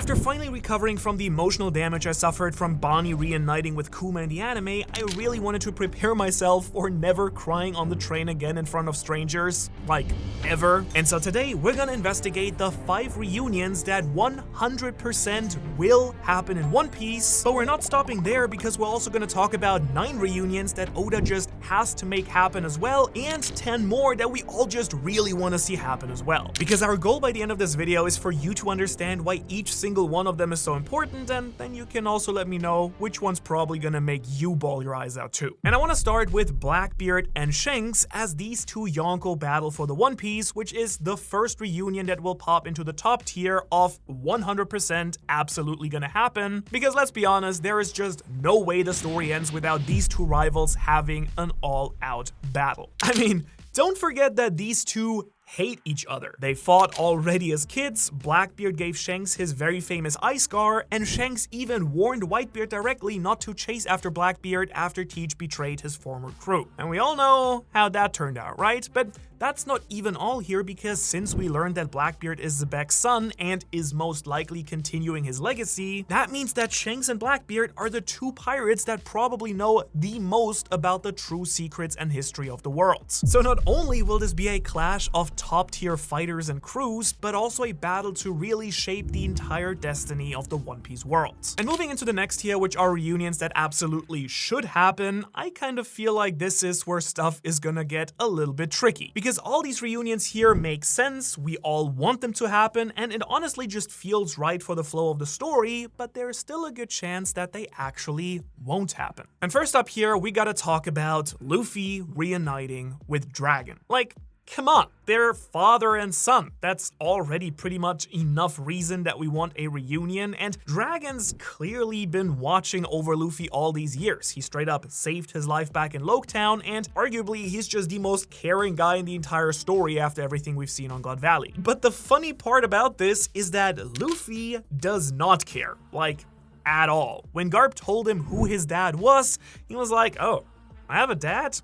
After finally recovering from the emotional damage I suffered from Bonnie reuniting with Kuma in the anime, I really wanted to prepare myself for never crying on the train again in front of strangers, like ever. And so today we're gonna investigate the 5 reunions that 100% will happen in One Piece, but we're not stopping there because we're also gonna talk about 9 reunions that Oda just has to make happen as well, and 10 more that we all just really want to see happen as well. Because our goal by the end of this video is for you to understand why each single one of them is so important, and then you can also let me know which one's probably gonna make you bawl your eyes out too. And I want to start with Blackbeard and Shanks, as these two Yonko battle for the One Piece, which is the first reunion that will pop into the top tier of 100% absolutely gonna happen, because let's be honest, there is just no way the story ends without these two rivals having an all-out battle. I mean, don't forget that these two hate each other. They fought already as kids. Blackbeard gave Shanks his very famous eye scar, and Shanks even warned Whitebeard directly not to chase after Blackbeard after Teach betrayed his former crew. And we all know how that turned out, right? But that's not even all here, because since we learned that Blackbeard is Zebek's son and is most likely continuing his legacy, that means that Shanks and Blackbeard are the two pirates that probably know the most about the true secrets and history of the world. So not only will this be a clash of top-tier fighters and crews, but also a battle to really shape the entire destiny of the One Piece world. And moving into the next tier, which are reunions that absolutely should happen, I kind of feel like this is where stuff is gonna get a little bit tricky. Because all these reunions here make sense, we all want them to happen, and it honestly just feels right for the flow of the story, but there's still a good chance that they actually won't happen. And first up here, we gotta talk about Luffy reuniting with Dragon. Like, come on, they're father and son. That's already pretty much enough reason that we want a reunion, and Dragon's clearly been watching over Luffy all these years. He straight up saved his life back in Loketown, and arguably he's just the most caring guy in the entire story after everything we've seen on God Valley. But the funny part about this is that Luffy does not care, like, at all. When Garp told him who his dad was, he was like, oh, I have a dad?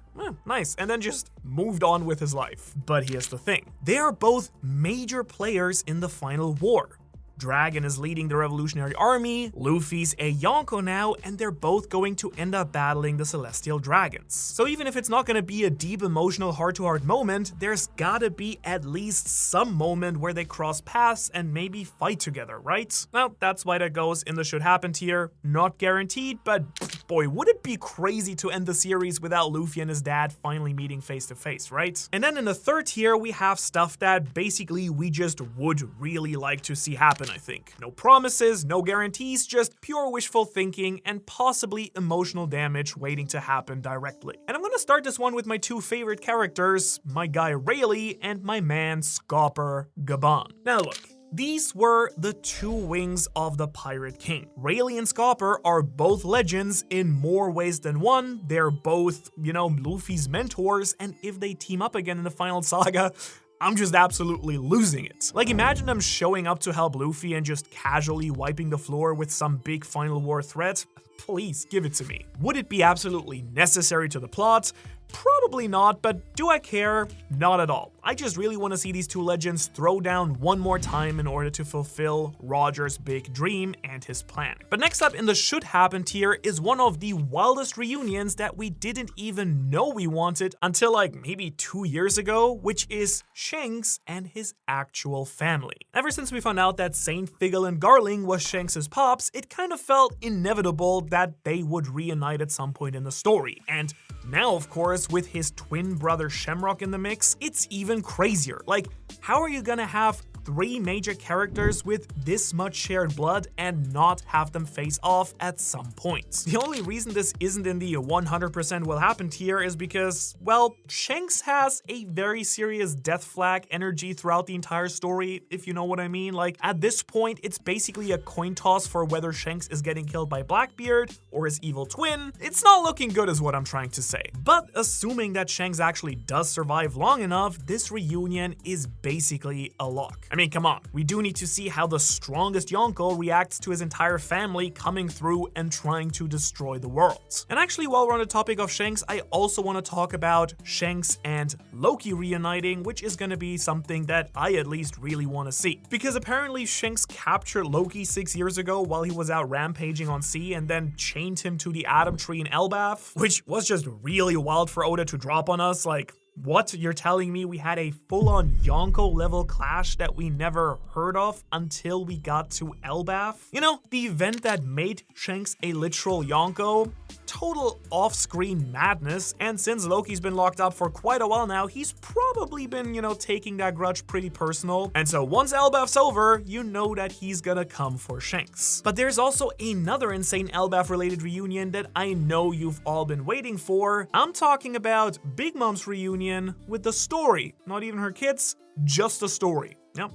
Nice, and then just moved on with his life. But here's the thing. They are both major players in the final war. Dragon is leading the Revolutionary Army, Luffy's a Yonko now, and they're both going to end up battling the Celestial Dragons. So even if it's not gonna be a deep emotional heart-to-heart moment, there's gotta be at least some moment where they cross paths and maybe fight together, right? Well, that's why that goes in the should happen tier. Not guaranteed, but boy, would it be crazy to end the series without Luffy and his dad finally meeting face to face, right? And then in the third tier, we have stuff that basically we just would really like to see happen, I think. No promises, no guarantees, just pure wishful thinking and possibly emotional damage waiting to happen directly. And I'm gonna start this one with my two favorite characters, my guy Rayleigh and my man Scopper Gaban. Now look, these were the two wings of the Pirate King. Rayleigh and Scopper are both legends in more ways than one. They're both, Luffy's mentors, and if they team up again in the final saga, I'm just absolutely losing it. Like, imagine them showing up to help Luffy and just casually wiping the floor with some big final war threat. Please, give it to me. Would it be absolutely necessary to the plot? Probably not, but do I care? Not at all. I just really want to see these two legends throw down one more time in order to fulfill Roger's big dream and his plan. But next up in the should happen tier is one of the wildest reunions that we didn't even know we wanted until like maybe 2 years ago, which is Shanks and his actual family. Ever since we found out that Saint Figgle and Garling was Shanks' pops, it kind of felt inevitable that they would reunite at some point in the story. And now, of course, with his twin brother Shamrock in the mix, it's even crazier. Like, how are you gonna have 3 major characters with this much shared blood and not have them face off at some point? The only reason this isn't in the 100% will happen tier is because, well, Shanks has a very serious death flag energy throughout the entire story, if you know what I mean. Like, at this point, it's basically a coin toss for whether Shanks is getting killed by Blackbeard or his evil twin. It's not looking good is what I'm trying to say. But assuming that Shanks actually does survive long enough, this reunion is basically a lock. I mean, come on. We do need to see how the strongest Yonko reacts to his entire family coming through and trying to destroy the world. And actually, while we're on the topic of Shanks, I also want to talk about Shanks and Loki reuniting, which is going to be something that I at least really want to see. Because apparently Shanks captured Loki 6 years ago while he was out rampaging on sea and then chained him to the Atom Tree in Elbaf, which was just really wild for Oda to drop on us. Like, what? You're telling me we had a full-on Yonko level clash that we never heard of until we got to Elbaf? You know, the event that made Shanks a literal Yonko? Total off-screen madness, and since Loki's been locked up for quite a while now, he's probably been, you know, taking that grudge pretty personal. And so once Elbaf's over, you know that he's gonna come for Shanks. But there's also another insane Elbaf-related reunion that I know you've all been waiting for. I'm talking about Big Mom's reunion with the story. Not even her kids, just the story. Yep,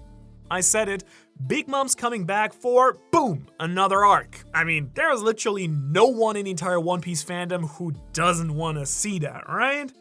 I said it. Big Mom's coming back for, boom, another arc. I mean, there's literally no one in the entire One Piece fandom who doesn't want to see that, right?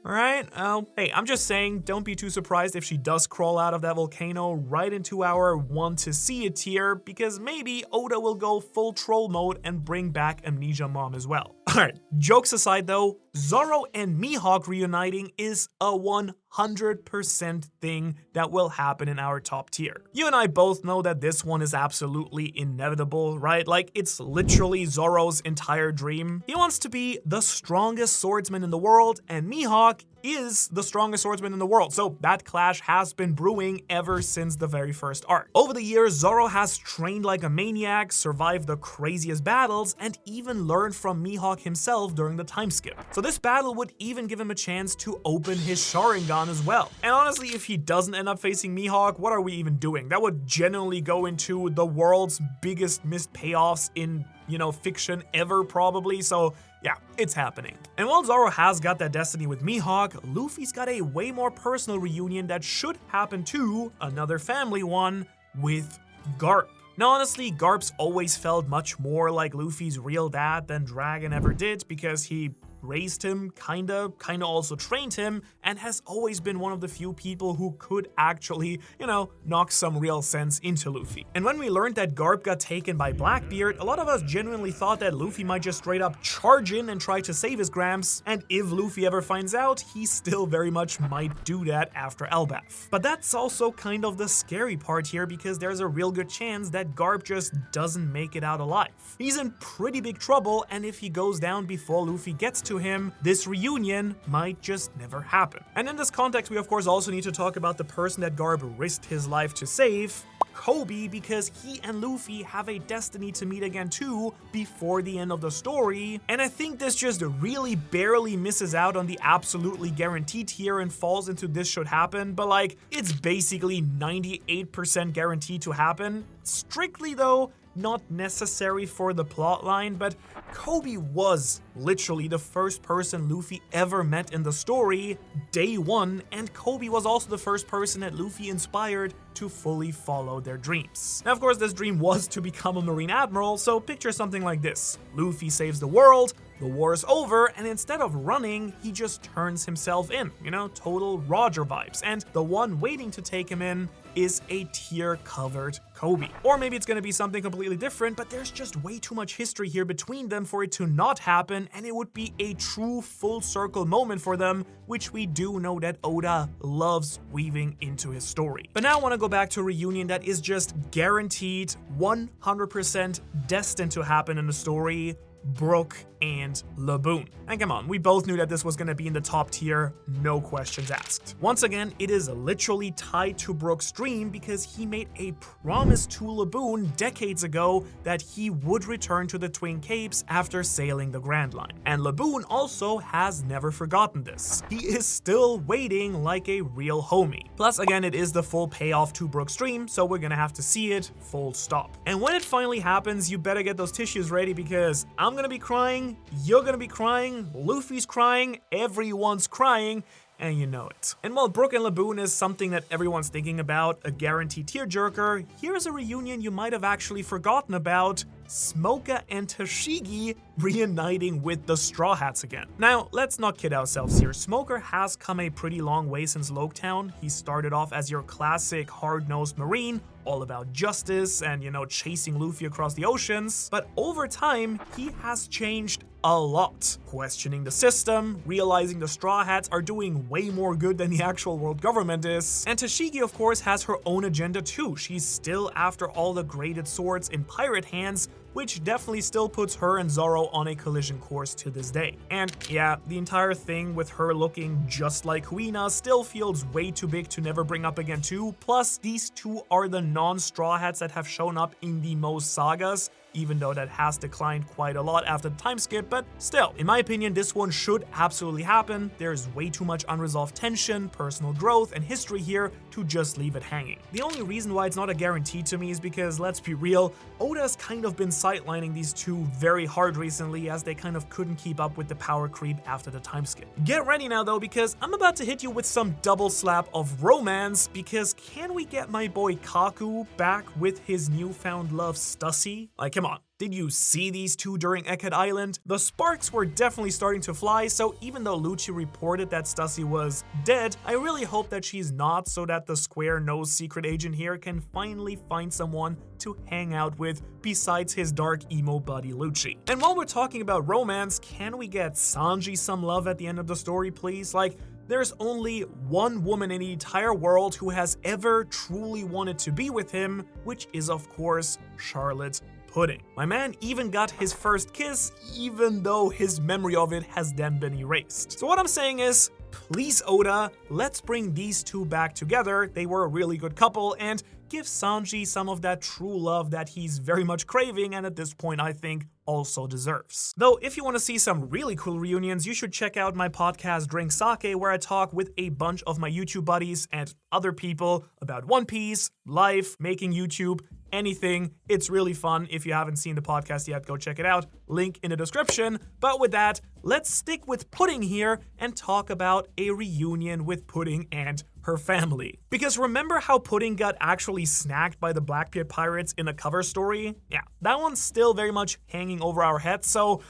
Alright, hey, I'm just saying, don't be too surprised if she does crawl out of that volcano right into our want to see it tier, because maybe Oda will go full troll mode and bring back Amnesia Mom as well. Alright, jokes aside though, Zoro and Mihawk reuniting is a 100% thing that will happen in our top tier. You and I both know that this one is absolutely inevitable, right? Like, it's literally Zoro's entire dream. He wants to be the strongest swordsman in the world, and Mihawk is the strongest swordsman in the world, so that clash has been brewing ever since the very first arc. Over the years, Zoro has trained like a maniac, survived the craziest battles, and even learned from Mihawk himself during the time skip. So this battle would even give him a chance to open his Sharingan as well. And honestly, if he doesn't end up facing Mihawk, what are we even doing? That would genuinely go into the world's biggest missed payoffs in, you know, fiction ever probably, so yeah, it's happening. And while Zoro has got that destiny with Mihawk, Luffy's got a way more personal reunion that should happen too, another family one, with Garp. Now honestly, Garp's always felt much more like Luffy's real dad than Dragon ever did, because he raised him, kinda also trained him, and has always been one of the few people who could actually, you know, knock some real sense into Luffy. And when we learned that Garp got taken by Blackbeard, a lot of us genuinely thought that Luffy might just straight up charge in and try to save his Gramps, and if Luffy ever finds out, he still very much might do that after Elbaf. But that's also kind of the scary part here, because there's a real good chance that Garp just doesn't make it out alive. He's in pretty big trouble, and if he goes down before Luffy gets to him, this reunion might just never happen. And in this context, we of course also need to talk about the person that Garp risked his life to save, Koby, because he and Luffy have a destiny to meet again too before the end of the story. And I think this just really barely misses out on the absolutely guaranteed tier and falls into this should happen, but like, it's basically 98% guaranteed to happen. Strictly though, not necessary for the plotline, but Koby was literally the first person Luffy ever met in the story, day one, and Koby was also the first person that Luffy inspired to fully follow their dreams. Now, of course, this dream was to become a Marine Admiral, so picture something like this. Luffy saves the world, the war is over, and instead of running, he just turns himself in. You know, total Roger vibes. And the one waiting to take him in is a tear-covered Koby. Or maybe it's gonna be something completely different, but there's just way too much history here between them for it to not happen, and it would be a true full circle moment for them, which we do know that Oda loves weaving into his story. But now I want to go back to a reunion that is just guaranteed, 100% destined to happen in the story: Brook and Laboon. And come on, we both knew that this was gonna be in the top tier, no questions asked. Once again, it is literally tied to Brook's dream because he made a promise to Laboon decades ago that he would return to the Twin Capes after sailing the Grand Line. And Laboon also has never forgotten this. He is still waiting like a real homie. Plus, again, it is the full payoff to Brook's dream, so we're gonna have to see it, full stop. And when it finally happens, you better get those tissues ready, because I'm gonna be crying, you're gonna be crying, Luffy's crying, everyone's crying, and you know it. And while Brook and Laboon is something that everyone's thinking about, a guaranteed tearjerker, here's a reunion you might have actually forgotten about: Smoker and Tashigi reuniting with the Straw Hats again. Now, let's not kid ourselves here. Smoker has come a pretty long way since Loketown. He started off as your classic hard-nosed Marine, all about justice and, chasing Luffy across the oceans. But over time, he has changed a lot, questioning the system, realizing the Straw Hats are doing way more good than the actual world government is. And Tashigi, of course, has her own agenda too. She's still after all the graded swords in pirate hands, which definitely still puts her and Zoro on a collision course to this day. And yeah, the entire thing with her looking just like Huina still feels way too big to never bring up again too. Plus, these two are the non-Straw Hats that have shown up in the most sagas, even though that has declined quite a lot after the time skip, but still, in my opinion, this one should absolutely happen. There's way too much unresolved tension, personal growth, and history here to just leave it hanging. The only reason why it's not a guarantee to me is because, let's be real, Oda's kind of been sidelining these two very hard recently, as they kind of couldn't keep up with the power creep after the time skip. Get ready now though, because I'm about to hit you with some double slap of romance, because can we get my boy Kaku back with his newfound love Stussy? Like, come on. Did you see these two during Egghead Island? The sparks were definitely starting to fly, so even though Lucci reported that Stussy was dead, I really hope that she's not, so that the square-nosed secret agent here can finally find someone to hang out with besides his dark emo buddy Lucci. And while we're talking about romance, can we get Sanji some love at the end of the story, please? Like, there's only one woman in the entire world who has ever truly wanted to be with him, which is, of course, Charlotte Pudding. My man even got his first kiss, even though his memory of it has then been erased. So what I'm saying is, please Oda, let's bring these two back together. They were a really good couple, and give Sanji some of that true love that he's very much craving, and at this point I think also deserves. Though if you want to see some really cool reunions, you should check out my podcast Drink Sake, where I talk with a bunch of my YouTube buddies and other people about One Piece, life, making YouTube, anything. It's really fun. If you haven't seen the podcast yet, go check it out. Link in the description. But with that, let's stick with Pudding here and talk about a reunion with Pudding and her family. Because remember how Pudding got actually snagged by the Blackbeard pirates in a cover story? Yeah, that one's still very much hanging over our heads, so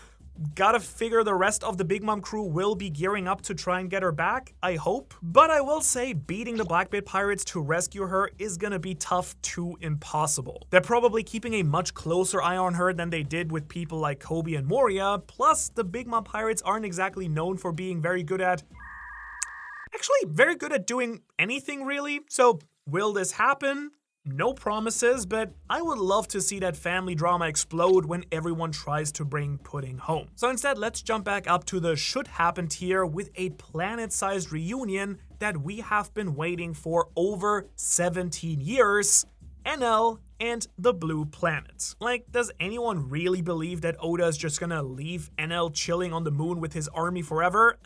gotta figure the rest of the Big Mom crew will be gearing up to try and get her back, I hope. But I will say, beating the Blackbeard pirates to rescue her is gonna be tough to impossible. They're probably keeping a much closer eye on her than they did with people like Koby and Moria, plus the Big Mom pirates aren't exactly known for being very good at doing anything really. So will this happen? No promises, but I would love to see that family drama explode when everyone tries to bring Pudding home. So instead, let's jump back up to the should happen tier with a planet-sized reunion that we have been waiting for over 17 years. Enel and the Blue Planet. Like, does anyone really believe that Oda is just gonna leave Enel chilling on the moon with his army forever?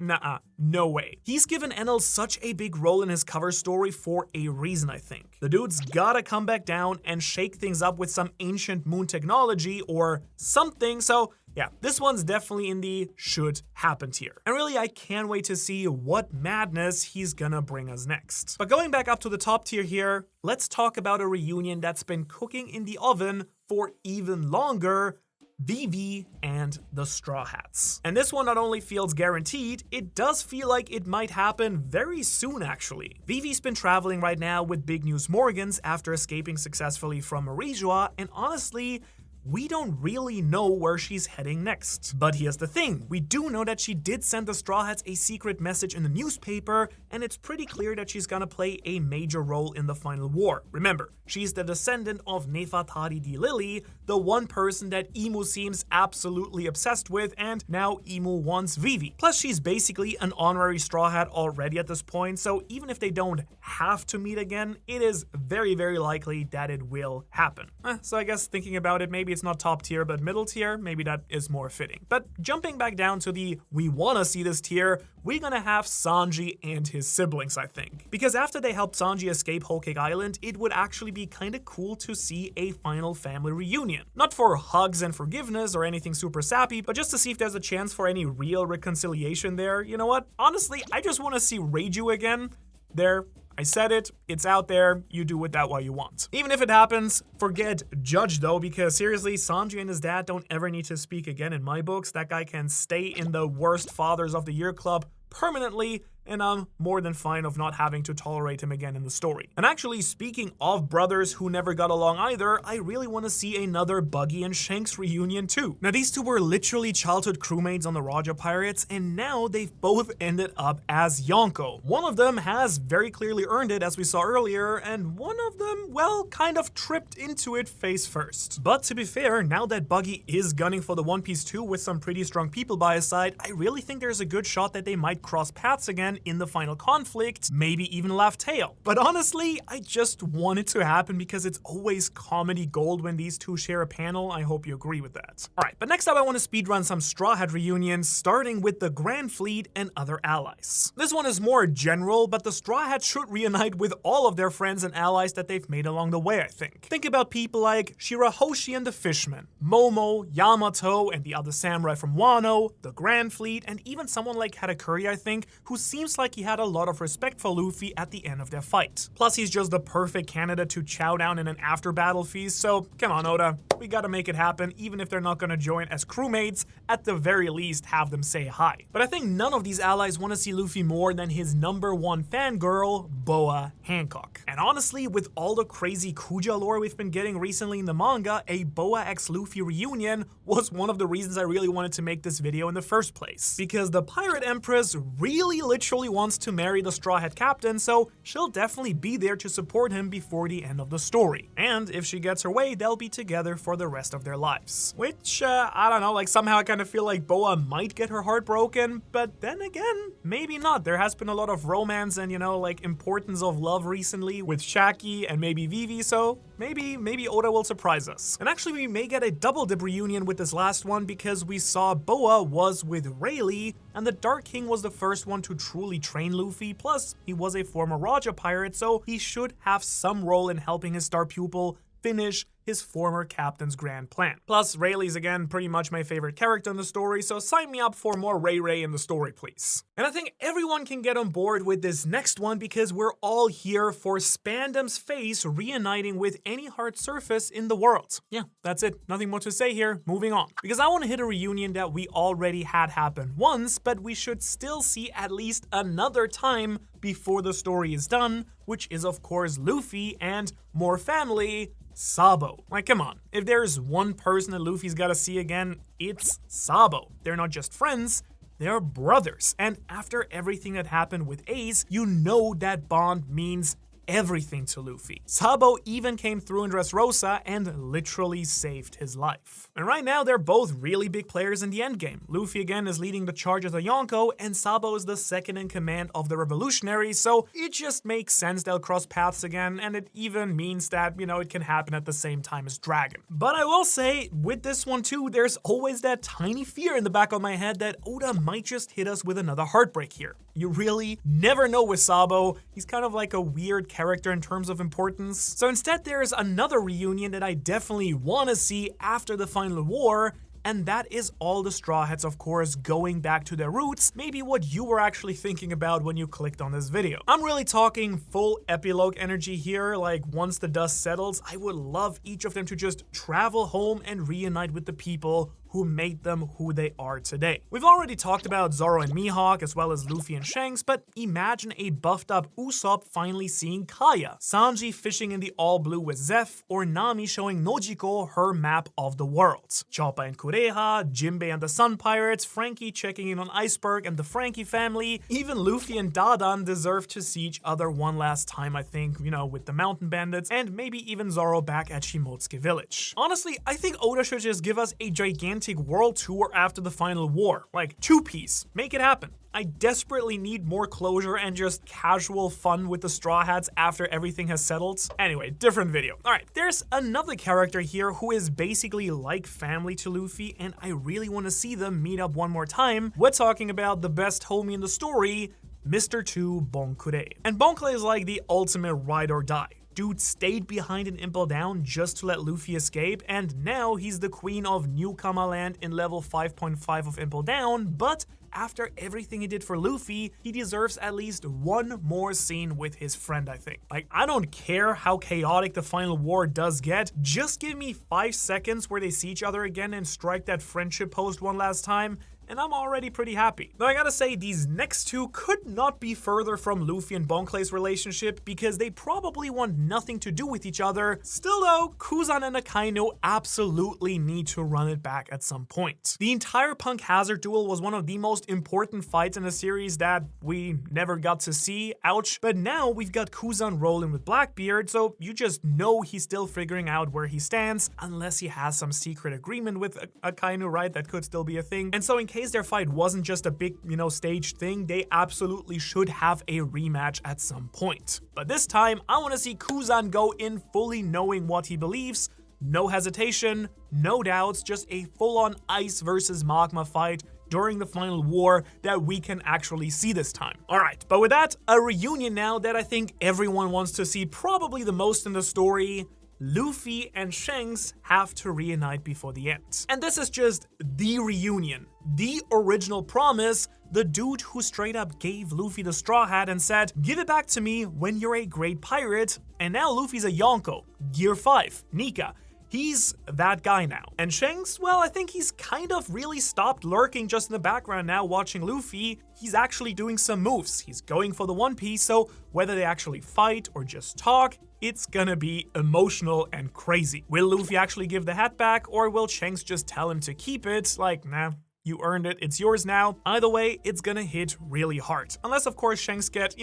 Nah, no way. He's given Enel such a big role in his cover story for a reason, I think. The dude's gotta come back down and shake things up with some ancient moon technology or something, so yeah, this one's definitely in the should happen tier. And really, I can't wait to see what madness he's gonna bring us next. But going back up to the top tier here, let's talk about a reunion that's been cooking in the oven for even longer: Vivi and the Straw Hats. And this one not only feels guaranteed, it does feel like it might happen very soon actually. Vivi's been traveling right now with Big News Morgans after escaping successfully from Marijua, and honestly, we don't really know where she's heading next. But here's the thing, we do know that she did send the Straw Hats a secret message in the newspaper, and it's pretty clear that she's gonna play a major role in the final war. Remember, she's the descendant of Nefertari di Lily, the one person that Imu seems absolutely obsessed with, and now Imu wants Vivi. Plus, she's basically an honorary Straw Hat already at this point, so even if they don't have to meet again, it is very, very likely that it will happen. So I guess thinking about it, maybe maybe it's not top tier, but middle tier, maybe that is more fitting. But jumping back down to the we wanna see this tier, we're gonna have Sanji and his siblings, I think. Because after they helped Sanji escape Whole Cake Island, it would actually be kinda cool to see a final family reunion. Not for hugs and forgiveness or anything super sappy, but just to see if there's a chance for any real reconciliation there. You know what? Honestly, I just wanna see Reiju again. There. I said it, it's out there, you do with that what you want. Even if it happens, forget Judge though, because seriously, Sanji and his dad don't ever need to speak again in my books. That guy can stay in the worst fathers of the year club permanently, and I'm more than fine of not having to tolerate him again in the story. And actually, speaking of brothers who never got along either, I really want to see another Buggy and Shanks reunion too. Now, these two were literally childhood crewmates on the Roger Pirates, and now they've both ended up as Yonko. One of them has very clearly earned it, as we saw earlier, and one of them, well, kind of tripped into it face first. But to be fair, now that Buggy is gunning for the One Piece 2 with some pretty strong people by his side, I really think there's a good shot that they might cross paths again in the final conflict, maybe even laugh tail. But honestly, I just want it to happen because it's always comedy gold when these two share a panel. I hope you agree with that. Alright, but next up I want to speedrun some Straw Hat reunions, starting with the Grand Fleet and other allies. This one is more general, but the Straw Hats should reunite with all of their friends and allies that they've made along the way, I think. Think about people like Shirahoshi and the Fishman, Momo, Yamato, and the other samurai from Wano, the Grand Fleet, and even someone like Harakuri, I think, who seems like he had a lot of respect for Luffy at the end of their fight. Plus, he's just the perfect candidate to chow down in an after-battle feast, so come on, Oda, we gotta make it happen. Even if they're not gonna join as crewmates, at the very least have them say hi. But I think none of these allies want to see Luffy more than his #1 fangirl, Boa Hancock. And honestly, with all the crazy Kuja lore we've been getting recently in the manga, a Boa x Luffy reunion was one of the reasons I really wanted to make this video in the first place. Because the Pirate Empress really literally wants to marry the Straw Hat Captain, so she'll definitely be there to support him before the end of the story. And if she gets her way, they'll be together for the rest of their lives. Which, I don't know, like somehow I kind of feel like Boa might get her heart broken, but then again, maybe not. There has been a lot of romance and, you know, like importance of love recently with Shaki and maybe Vivi, so maybe Oda will surprise us. And actually, we may get a double dip reunion with this last one because we saw Boa was with Rayleigh, and the Dark King was the first one to truly train Luffy, plus he was a former Roger pirate, so he should have some role in helping his star pupil finish his former captain's grand plan. Plus, Rayleigh's again pretty much my favorite character in the story, so sign me up for more Ray in the story, please. And I think everyone can get on board with this next one because we're all here for Spandam's face reuniting with any hard surface in the world. Yeah, that's it. Nothing more to say here. Moving on. Because I want to hit a reunion that we already had happen once, but we should still see at least another time before the story is done, which is of course Luffy and more family, Sabo. Like, come on. If there's one person that Luffy's gotta see again, it's Sabo. They're not just friends, they're brothers. And after everything that happened with Ace, you know that bond means everything to Luffy. Sabo even came through in Dressrosa and literally saved his life. And right now, they're both really big players in the endgame. Luffy again is leading the charge as a Yonko, and Sabo is the second in command of the revolutionaries, so it just makes sense they'll cross paths again, and it even means that, you know, it can happen at the same time as Dragon. But I will say, with this one too, there's always that tiny fear in the back of my head that Oda might just hit us with another heartbreak here. You really never know with Sabo. He's kind of like a weird character in terms of importance. So instead, there's another reunion that I definitely want to see after the final war, and that is all the Straw Hats, of course, going back to their roots, maybe what you were actually thinking about when you clicked on this video. I'm really talking full epilogue energy here, like once the dust settles, I would love each of them to just travel home and reunite with the people who made them who they are today. We've already talked about Zoro and Mihawk as well as Luffy and Shanks, but imagine a buffed up Usopp finally seeing Kaya, Sanji fishing in the all blue with Zeph, or Nami showing Nojiko her map of the world. Chopper and Kureha, Jinbei and the Sun Pirates, Frankie checking in on Iceberg and the Frankie family, even Luffy and Dadan deserve to see each other one last time, I think, you know, with the Mountain Bandits, and maybe even Zoro back at Shimotsuki Village. Honestly, I think Oda should just give us a gigantic romantic world tour after the final war. Like, two-piece. Make it happen. I desperately need more closure and just casual fun with the Straw Hats after everything has settled. Anyway, different video. Alright, there's another character here who is basically like family to Luffy, and I really want to see them meet up one more time. We're talking about the best homie in the story, Mr. 2 Bonkure. And Bonkure is like the ultimate ride or die. Dude stayed behind in Impel Down just to let Luffy escape, and now he's the queen of Newcomer Land in level 5.5 of Impel Down, but after everything he did for Luffy, he deserves at least one more scene with his friend, I think. Like, I don't care how chaotic the final war does get, just give me 5 seconds where they see each other again and strike that friendship pose one last time, and I'm already pretty happy. Though I gotta say, these next two could not be further from Luffy and Bonkure's relationship because they probably want nothing to do with each other. Still though, Kuzan and Akainu absolutely need to run it back at some point. The entire Punk Hazard duel was one of the most important fights in the series that we never got to see, ouch. But now we've got Kuzan rolling with Blackbeard, so you just know he's still figuring out where he stands, unless he has some secret agreement with Akainu, right? That could still be a thing. And so in case their fight wasn't just a big, staged thing, they absolutely should have a rematch at some point. But this time, I want to see Kuzan go in fully knowing what he believes, no hesitation, no doubts, just a full-on ice versus magma fight during the final war that we can actually see this time. Alright, but with that, a reunion now that I think everyone wants to see probably the most in the story. Luffy and Shanks have to reunite before the end. And this is just the reunion, the original promise, the dude who straight up gave Luffy the Straw Hat and said, give it back to me when you're a great pirate. And now Luffy's a Yonko, Gear 5, Nika. He's that guy now. And Shanks, well, I think he's kind of really stopped lurking just in the background now watching Luffy. He's actually doing some moves. He's going for the One Piece, so whether they actually fight or just talk, it's gonna be emotional and crazy. Will Luffy actually give the hat back, or will Shanks just tell him to keep it? Like, nah. You earned it, it's yours now. Either way, it's gonna hit really hard. Unless, of course, Shanks get,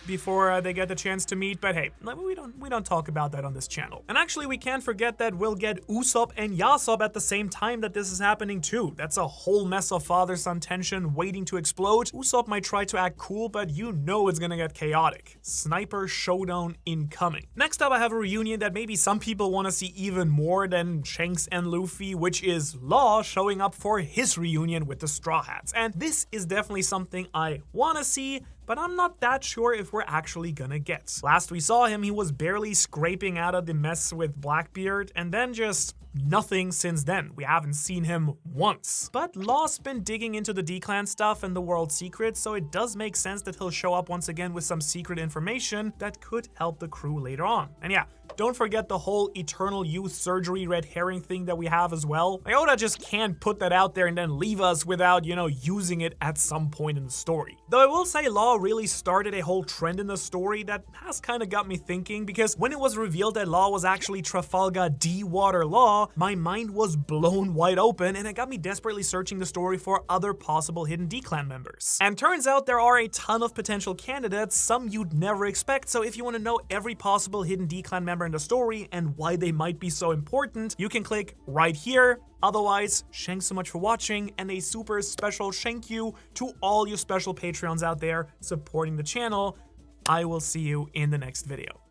before they get the chance to meet, but hey, we don't talk about that on this channel. And actually, we can't forget that we'll get Usopp and Yasopp at the same time that this is happening too. That's a whole mess of father-son tension waiting to explode. Usopp might try to act cool, but it's gonna get chaotic. Sniper showdown incoming. Next up, I have a reunion that maybe some people want to see even more than Shanks and Luffy, which is Law showing up for his reunion with the Straw Hats. And this is definitely something I want to see, but I'm not that sure if we're actually gonna get. Last we saw him, he was barely scraping out of the mess with Blackbeard, and then just nothing since then. We haven't seen him once. But Law's been digging into the D-Clan stuff and the world secrets, so it does make sense that he'll show up once again with some secret information that could help the crew later on. And yeah, don't forget the whole eternal youth surgery red herring thing that we have as well. Oda just can't put that out there and then leave us without, using it at some point in the story. Though I will say Law really started a whole trend in the story that has kind of got me thinking, because when it was revealed that Law was actually Trafalgar D. Water Law, my mind was blown wide open and it got me desperately searching the story for other possible hidden D-Clan members. And turns out there are a ton of potential candidates, some you'd never expect, so if you want to know every possible hidden D-Clan member in the story and why they might be so important, you can click right here. Otherwise, thanks so much for watching, and a super special thank you to all you special Patreons out there supporting the channel. I will see you in the next video.